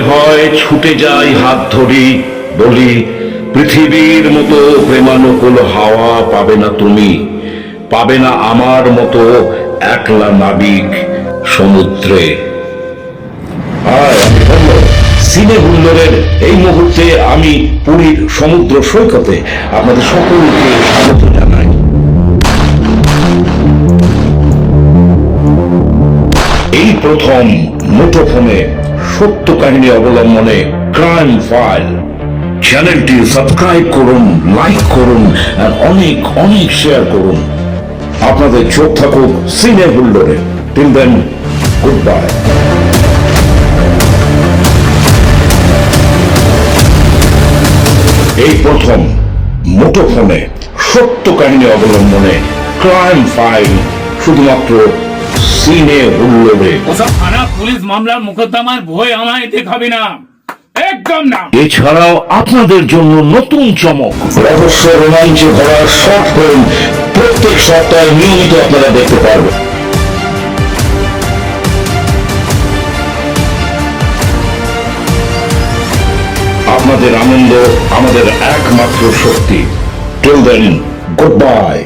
হয় ছুটে যাই হাত ধরি, বলি পৃথিবীর মতো প্রেমানুকূল হাওয়া পাবে না তুমি, পাবে না আমার মতো একলা নাবিক সমুদ্রে। সিনে হুল্লোড়ের এই মুহূর্তে আমি পুরীর সমুদ্র সৈকতে আপনাদের সকলকে স্বাগত জানাই। এই প্রথম মুঠোফোনে সত্য কাহিনী অবলম্বনে ক্রাইম ফাইল চ্যানেলটি সাবস্ক্রাইব করুন, লাইক করুন আর অনেক অনেক শেয়ার করুন। আপনাদের চোখ থাকুক সিনে হুল্লোড়ে। Till then, goodbye. এই প্রথম মুঠোফোনে সত্য কাহিনী অবলম্বনে ক্রাইম ফাইল শুধুমাত্র সিনে হুল্লোড়ে। ওসব থানা পুলিশ মামলার মোকদ্দমার ভয় আমায় দেখাবে না, একদম না। এছাড়াও আপনাদের জন্য নতুন চমক, রহস্য রোমাঞ্চে ভরা শর্ট ফিল্ম প্রত্যেক সপ্তাহে নিয়মিত আপনারা দেখতে পারবেন। আপনাদের আনন্দ আমাদের একমাত্র শক্তি। Till then, good bye.